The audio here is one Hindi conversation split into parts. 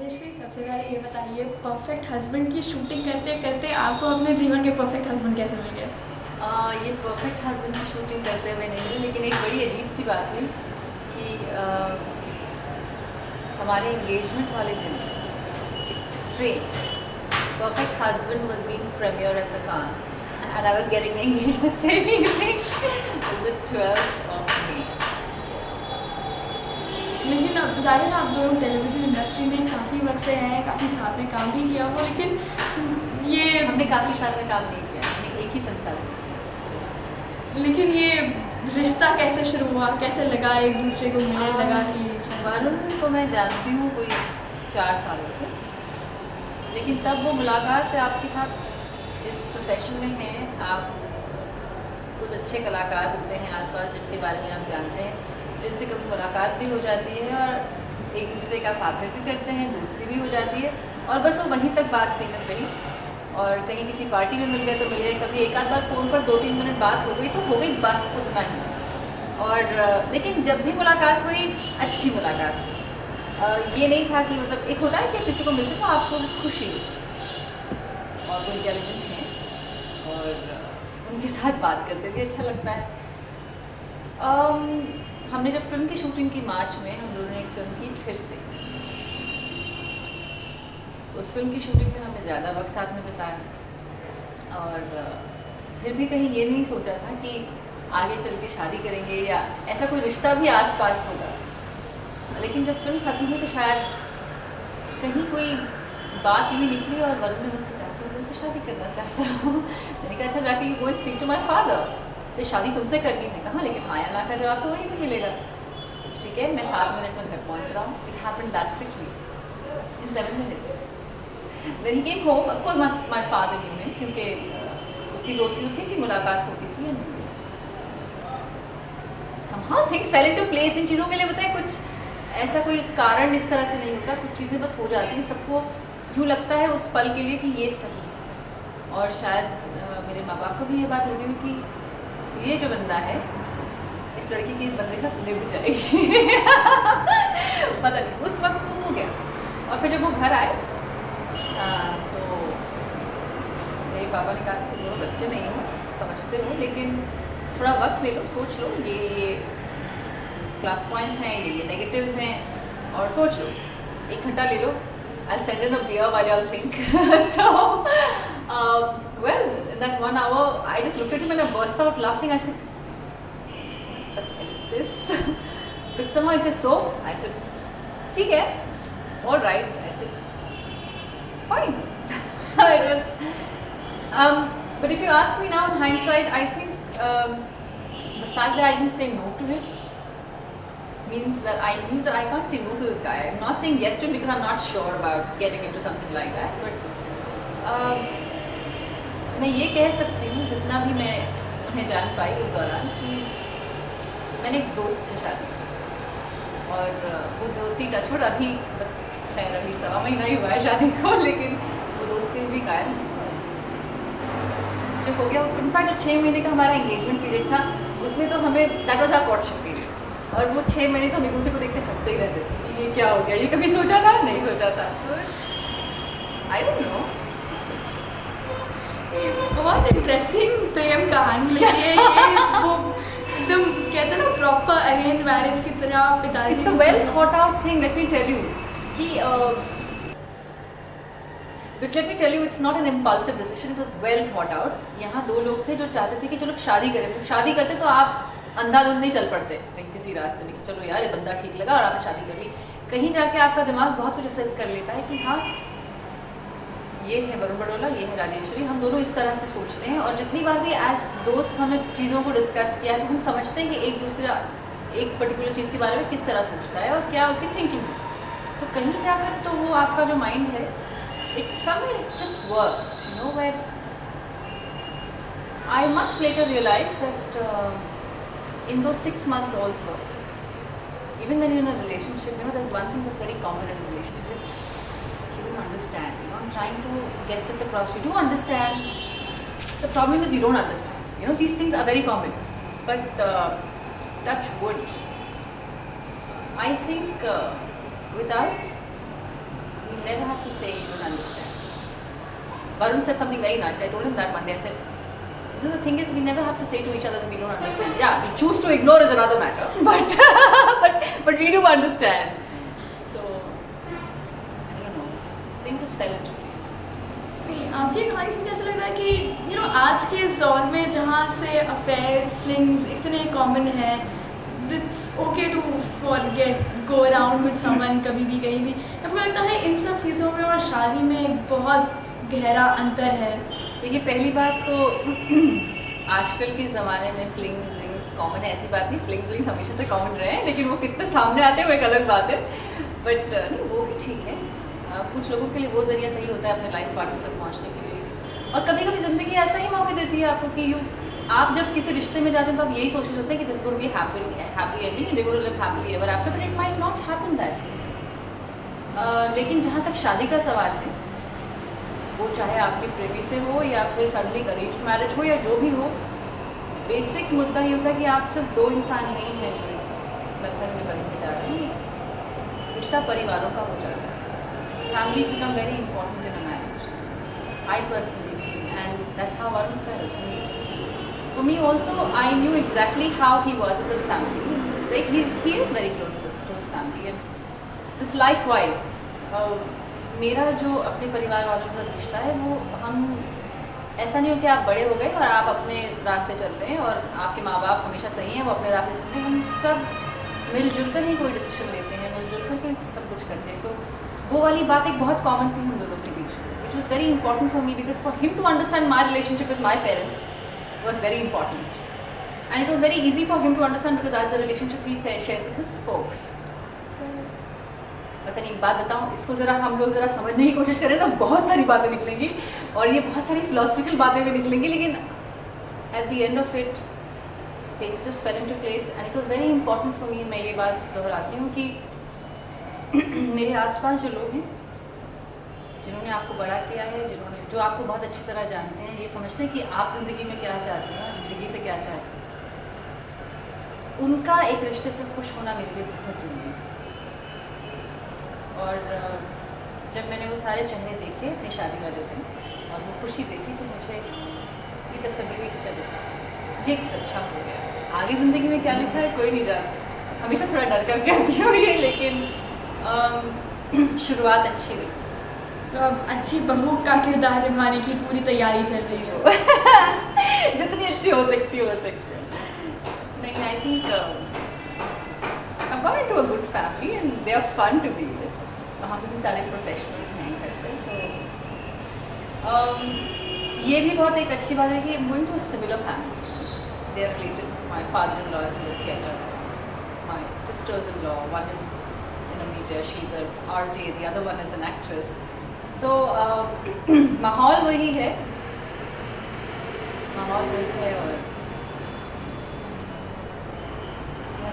राजेश्वरी, सबसे पहले ये बताइए, परफेक्ट हस्बैंड की शूटिंग करते करते आपको अपने जीवन के परफेक्ट हस्बैंड कैसे मिल गए? ये परफेक्ट हस्बैंड की शूटिंग करते हुए नहीं मिली, लेकिन एक बड़ी अजीब सी बात हुई कि हमारे एंगेजमेंट वाले दिन straight perfect husband was being premier at the Cannes and I was getting engaged the same evening the 12th of May. लेकिन अब जाहिर है आप दोनों टेलीविज़न इंडस्ट्री में काफ़ी वक्त से हैं, काफ़ी साथ में काम भी किया हो, लेकिन ये हमने काफ़ी साल में काम नहीं किया, हमने एक ही फिल्म साथ में किया। लेकिन ये रिश्ता कैसे शुरू हुआ, कैसे लगा एक दूसरे को मिलने लगा कि वरुण को मैं जानती हूँ कोई 4 सालों से, लेकिन तब वो मुलाकात आपके साथ इस प्रोफेशन में है, आप कुछ अच्छे कलाकार होते हैं आसपास जिनके बारे में आप जानते हैं, जिनसे कभी मुलाकात भी हो जाती है और एक दूसरे का पात्र भी करते हैं, दोस्ती भी हो जाती है और बस वो वहीं तक बात सीमित रही। और कहीं किसी पार्टी में मिल गए तो मिल गए, कभी एक आध बार फ़ोन पर 2-3 मिनट बात हो गई तो हो गई, बस उतना ही। और लेकिन जब भी मुलाकात हुई अच्छी मुलाकात हुई। ये नहीं था कि मतलब एक होता है कि किसी को मिलते तो आपको खुशी हो और वो इंटेलिजेंट हैं और उनके साथ बात करते भी अच्छा लगता है। हमने जब फिल्म की शूटिंग की मार्च में, हम लोगों ने एक फिल्म की फिर से, उस फिल्म की शूटिंग में हमने ज़्यादा वक्त साथ में बिताया और फिर भी कहीं ये नहीं सोचा था कि आगे चल के शादी करेंगे या ऐसा कोई रिश्ता भी आसपास होगा। लेकिन जब फिल्म खत्म हुई तो शायद कहीं कोई बात ही निकली और वरुण ने मुझसे कहा कि मैं तुमसे शादी करना चाहता हूँ। मैंने कहा अच्छा जाके you go and speak to my father, से शादी तुमसे करनी है। कहा लेकिन हाँ या ना का जवाब तो वहीं से मिलेगा। तो ठीक है, मैं 7 मिनट में घर पहुँच रहा हूँ। It happened that quickly in 7 minutes. Then he came home. Of course my father knew him क्योंकि उतनी दोस्ती थी कि मुलाकात होती थी। Somehow things fell into place. इन चीज़ों के लिए बताएं, कुछ ऐसा कोई कारण इस तरह से नहीं होता, कुछ चीज़ें बस हो जाती हैं। सबको यूँ लगता है उस पल के लिए कि ये सही है और शायद मेरे माँ बाप को भी ये बात लगी हुई कि ये जो बंदा है, इस लड़की की इस बंदे के साथ निभ जाएगी। पता नहीं उस वक्त वो हो गया। और फिर जब वो घर आए तो मेरे पापा ने कहा कि तुम दोनों बच्चे नहीं हो, समझते हो, लेकिन थोड़ा वक्त ले लो, सोच लो, ये प्लस पॉइंट्स हैं, ये नेगेटिव्स हैं, और सोच लो, 1 घंटा ले लो। I'll send in a beer while y'all think. So, well, in that 1 hour, I just looked at him and I burst out laughing. I said, "What the hell is this?" But somehow he said, "So?" I said, "ठीक है, all right." I said, "Fine." It was. But if you ask me now in hindsight, I think the fact that I didn't say no to him means that I knew that I can't say no to this guy. I'm not saying yes to him because I'm not sure about getting into something like that. But मैं ये कह सकती हूँ, जितना भी मैं उन्हें जान पाई उस दौरान, कि मैंने एक दोस्त से शादी की और वो दोस्ती टचवुड अभी बस खैर अभी 1.25 महीना ही हुआ है शादी को, लेकिन वो दोस्ती भी कायम जब हो गया। इनफैक्ट जो 6 महीने का हमारा एंगेजमेंट पीरियड था, उसमें तो हमें that was our courtship period, और वो 6 महीने तो हम एक दूसरे को देखते हंसते ही रहते थे कि ये क्या हो गया, ये कभी सोचा था, नहीं सोचा था। तो आई डोंट नो, बहुत इंटरेस्टिंग प्रेम कहानी लगी है ये। वो एकदम कहते हैं ना प्रॉपर अरेंज मैरिज की तरह पिताजी। It's a well thought out thing. Let me tell you कि But let me tell you, it's not an impulsive decision. It was well thought out. यहाँ 2 लोग थे जो चाहते थे कि चलो शादी करें। शादी करते तो आप अंधाधुंध नहीं चल पड़ते कहीं किसी रास्ते में कि चलो यार ये बंदा ठीक लगा और आपने शादी कर ली। कहीं जाके आपका दिमाग बहुत कुछ असेस कर लेता है कि हाँ ये है वरुण बड़ोला, ये है राजेश्वरी, हम दोनों इस तरह से सोचते हैं। और जितनी बार भी एज दोस्त हमने चीज़ों को डिस्कस किया तो हम समझते हैं कि एक दूसरा एक पर्टिकुलर चीज़ के बारे में किस तरह सोचता है और क्या उसकी थिंकिंग है। तो कहीं जाकर तो वो आपका जो माइंड है, it somewhere just worked, you know, where I much later realized that in those 6 months also, even when you're in a relationship, you know, there's one thing that's very common in a relationship. You don't understand, you know, I'm trying to get this across. You do understand. The problem is you don't understand. You know, these things are very common. But touch wood. I think with us, we never had to say you don't understand. Varun said something very nice. I told him that one day. I said, you know, the thing is, we never have to say to each other that we don't understand. Yeah, we choose to ignore is another matter, but we do understand. So I don't know, things just fell into place. नहीं, आपकी कहानी से ऐसा लग रहा है कि you know, आज के इस दौर में जहाँ से अफेयर्स फ्लिंग्स इतने कॉमन हैं, it's okay to forget, go around with someone कभी भी कहीं भी। आपको लगता है इन सब चीज़ों में और शादी में बहुत गहरा अंतर है? देखिए, पहली बात तो आजकल के ज़माने में फ्लिंग्स विंग्स कॉमन है, ऐसी बात नहीं, फ्लिंग्स विंग्स हमेशा से कॉमन रहे हैं, लेकिन वो कितने सामने आते हैं वो एक अलग बात है। बट नहीं, वो भी ठीक है। कुछ लोगों के लिए वो ज़रिया सही होता है अपने लाइफ पार्टनर तक पहुँचने के लिए, और कभी कभी ज़िंदगी ऐसा ही मौके देती है आपको कि आप जब किसी रिश्ते में जाते हैं तो आप यही सोच के चलते हैं कि this going to be happy ending and we going to live happily ever after, but it might not happen that. लेकिन जहाँ तक शादी का सवाल है, वो चाहे आपके प्रेमी से हो या फिर सडनली अरेंज्ड मैरिज हो या जो भी हो, बेसिक मुद्दा ये होता है कि आप सिर्फ दो इंसान नहीं हैं जो बंधन में बंधे जा रहे हैं, रिश्ता परिवारों का हो जाता है। Families become very important in a marriage. I personally feel, and that's how Varun felt. For me also, I knew exactly how he was with his family. It's like he is very close to his family, and this likewise. मेरा जो अपने परिवार वालों के साथ रिश्ता है, वो हम ऐसा नहीं हो कि आप बड़े हो गए और आप अपने रास्ते चल रहे हैं और आपके माँ बाप हमेशा सही हैं, वो अपने रास्ते चल रहे हैं। हम सब मिलजुल कर ही कोई डिसीजन लेते हैं, मिलजुल कर कोई सब कुछ करते हैं। तो वो वाली बात एक बहुत कॉमन थी हम दोनों के बीच, which was very important for me, because for him to understand my relationship with my parents was very important, and it was very easy for him to understand because as the relationship he shares with his folks. So पता नहीं, एक बात बताऊँ, इसको ज़रा हम लोग ज़रा समझने की कोशिश करें तो बहुत सारी बातें निकलेंगी और ये बहुत सारी फिलोसफिकल बातें भी निकलेंगी, लेकिन at the end of it things just fail into place, and it was very important for मी। मैं ये बात दोहराती हूँ कि मेरे आसपास जो लोग हैं, जिन्होंने आपको बड़ा किया है, जो आपको बहुत अच्छी तरह जानते हैं, ये समझते हैं कि आप ज़िंदगी में क्या चाहते हैं, ज़िंदगी से क्या चाहते हैं, उनका एक रिश्ते से खुश होना मेरे लिए बहुत ज़रूरी था। और जब मैंने वो सारे चेहरे देखे अपनी शादी वाले दिन और वो खुशी देखी, तो मुझे ये तसल्ली हुई कि चलो ये अच्छा हो गया। आगे ज़िंदगी में क्या लिखा है कोई नहीं जानता, हमेशा थोड़ा डर कर कहती हूँ ये, लेकिन शुरुआत अच्छी हुई। तो अब अच्छी बहू का किरदार निभाने की पूरी तैयारी चल रही हो? जितनी अच्छी हो सकती है। नहीं, I think I've gone into a good family and they are fun to be with. वहाँ पे भी सारे प्रोफेशनल्स हैं घर पे, तो ये भी बहुत एक अच्छी बात है कि I'm going to a similar family. They are related. My father-in-law is in the theatre. My sisters-in-law, one is in a major, she's a RJ, the other one is an actress. So माहौल वही है और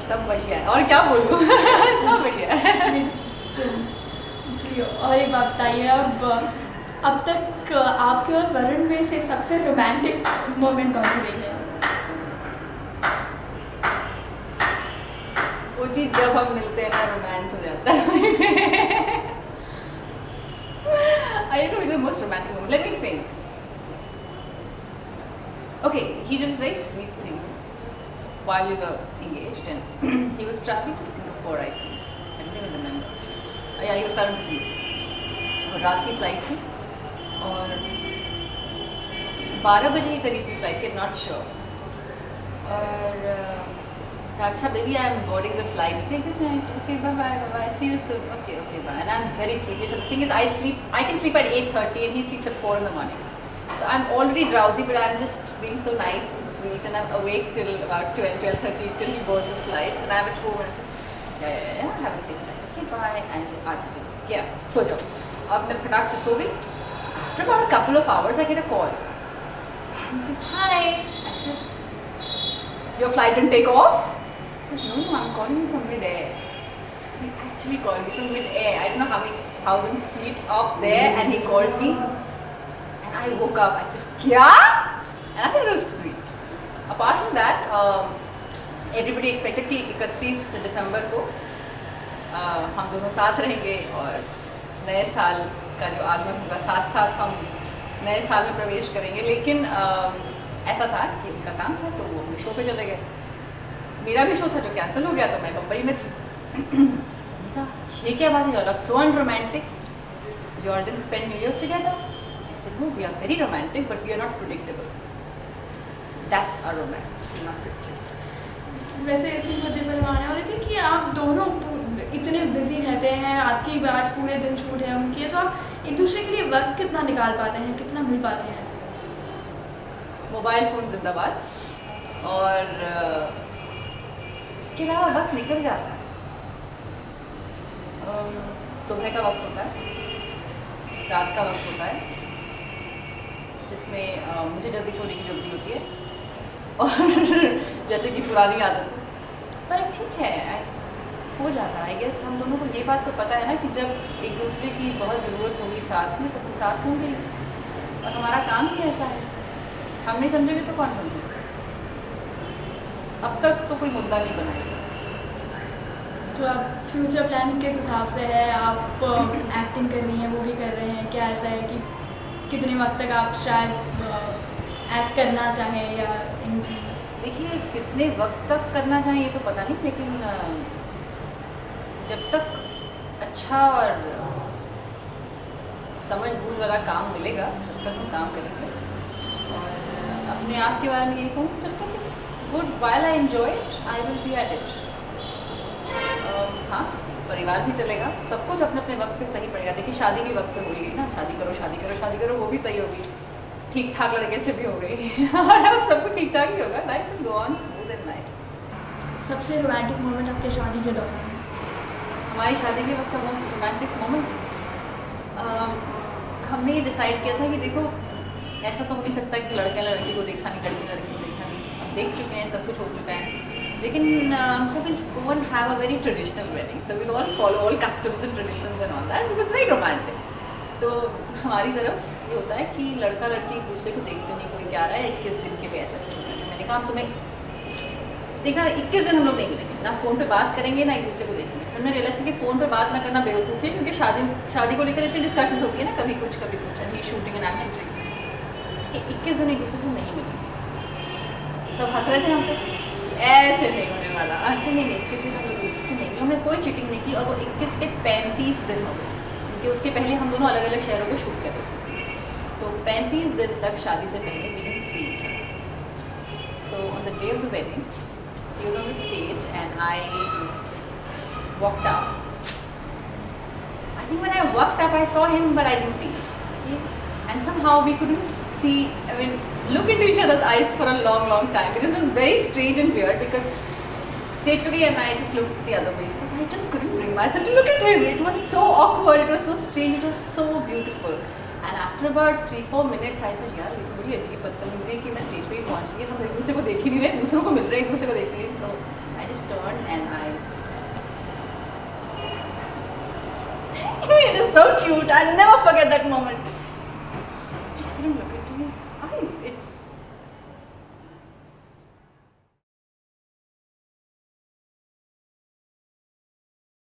सब बढ़िया है, और क्या बोलूँ सब बढ़िया है। जी, और एक बात बताइए, अब तक आपके और वरुण में से सबसे रोमांटिक मोमेंट कौन सी रही है? वो चीज़ जब हम मिलते हैं ना, रोमांस हो जाता है। I don't know which is the most romantic moment. Let me think. Okay, he did this very sweet thing while we were engaged, and he was traveling to Singapore, I think. I don't even remember. Yeah, he was traveling to Singapore. और रात की फ्लाइट थी और 12 बजे के करीब की फ्लाइट थी, नॉट श्योर। और अच्छा baby, I am boarding the flight. Okay, good night. Okay, bye, see you soon. Okay, bye. And I'm very sleepy. So the thing is, I can sleep at 8:30 and he sleeps at 4 in the morning. So I'm already drowsy, but I'm just being so nice and sweet, and I'm awake till about 12:30 till he boards his flight, and I'm at home and I say, yeah, have a safe flight. Okay, bye. And I say, acha jo, yeah, so jo. अब मैं फटाक से सो गई. After about a couple of hours, I get a call. And he says, hi. I said, your flight didn't take off? He says, no, I'm calling you from mid-air. He actually called me from mid-air. I don't know how many thousand feet up there, and he called me. And I woke up. I said, kya? And I thought it was sweet. Apart from that, everybody expected कि 31 दिसंबर को हम दोनों साथ रहेंगे और नए साल का जो आगमन होगा, साथ साथ हम नए साल में प्रवेश करेंगे। लेकिन ऐसा था कि उनका काम था तो वो अपने शो पे चले गए, मेरा भी शो था जो कैंसिल हो गया, तो मैं मुंबई में थी। कहा ये क्या बात है, you are so unromantic, you all didn't spend new years together. I said no, we are very romantic but we are not predictable, that's our romance, not predictable. वैसे इसी मुद्दे पर हम आने वाले थे कि आप दोनों इतने बिजी रहते हैं, आपकी आज पूरे दिन शूट है उनकी, तो आप एक दूसरे के लिए वक्त कितना निकाल पाते हैं, कितना मिल पाते हैं? मोबाइल फ़ोन जिंदाबाद, और इसके अलावा वक्त निकल जाता है। सुबह का वक्त होता है, रात का वक्त होता है, जिसमें मुझे जल्दी सोने की जल्दी होती है, और जैसे कि पुरानी आदत, पर ठीक है, हो जाता है। आई गेस हम दोनों को ये बात तो पता है ना कि जब एक दूसरे की बहुत ज़रूरत होगी साथ में, तो हम साथ होंगे, और हमारा काम ही ऐसा है, हम नहीं समझेंगे तो कौन समझेगा। अब तक तो कोई मुद्दा नहीं बनाएगा। तो आप फ्यूचर प्लानिंग किस हिसाब से है? आप एक्टिंग कर रही हैं, वो भी कर रहे हैं, क्या ऐसा है कि कितने वक्त तक आप शायद एक्ट करना चाहें या देखिए, कितने वक्त तक करना चाहें ये तो पता नहीं, लेकिन जब तक अच्छा और समझ बूझ वाला काम मिलेगा तब तक हम काम करेंगे। और अपने आप के बारे में यही कहूँ, जब तक it's good while I enjoy it, I will be at it. हाँ, परिवार भी चलेगा, सब कुछ अपने अपने वक्त पे सही पड़ेगा। देखिए, शादी भी वक्त पे हो गई ना, शादी करो शादी करो शादी करो, वो भी सही होगी, ठीक ठाक लड़के से भी हो गई और अब सब कुछ ठीक ठाक ही होगा, life will go on smooth and nice. सबसे रोमांटिक मोमेंट आपके शादी के दौरान? हमारी शादी के वक्त का मोस्ट रोमांटिक मोमेंट, हमने ये डिसाइड किया था कि देखो, ऐसा तो हो नहीं सकता कि लड़का लड़की को देखा नहीं, लड़की लड़की को देखा नहीं, अब देख चुके हैं, सब कुछ हो चुका है, लेकिन so we'll go and have a very traditional wedding, so we'll all follow all customs and traditions and all that, because it's very romantic। तो हमारी तरफ ये होता है कि लड़का लड़की एक दूसरे को देखते नहीं, कोई क्या रहा है 21 दिन के लिए ऐसा कुछ होता है। मैंने कहा तुम्हें देखा, 21 दिन हम लोग नहीं मिलेंगे, ना फ़ोन पे बात करेंगे ना एक दूसरे को देखेंगे। हमने रियलाइज किया कि फ़ोन पे बात ना करना बेवकूफ़ी है, क्योंकि शादी को लेकर इतनी डिस्कशन होती है ना, कभी कुछ and he shooting and I am shooting, कि 21 दिन एक दूसरे से नहीं मिलेंगे। तो सब हंस रहे थे हम पे, ऐसे नहीं होने वाला। नहीं 21 दिन हम लोग दूसरे से नहीं मिले, हमने कोई चीटिंग नहीं की, और वो 21 के 35 दिन हो गए, क्योंकि उसके पहले हम दोनों अलग अलग शहरों को शूट कर रहे थे, तो 35 दिन तक शादी से पहले we didn't see each other। So on the day of the wedding, he was on the stage and I walked up. I think when I walked up, I saw him, but I didn't see him. Okay? And somehow we couldn't see, I mean, look into each other's eyes for a long, long time, because it was very strange and weird, because stage पे गई and I just looked the other way, because I just couldn't bring myself to look at him. It was so awkward, it was so strange, it was so beautiful. And after about 3-4 minutes, I thought, यार ये तो बड़ी अजीब बदतमीजी है कि मैं स्टेज पे ही पहुँच गई, हम एक दूसरे को देख ही नहीं रहे, दूसरों को मिल रहे, एक दूसरे को देख रहे। तो I just turned and I it is so cute, I'll never forget that moment. Just couldn't look at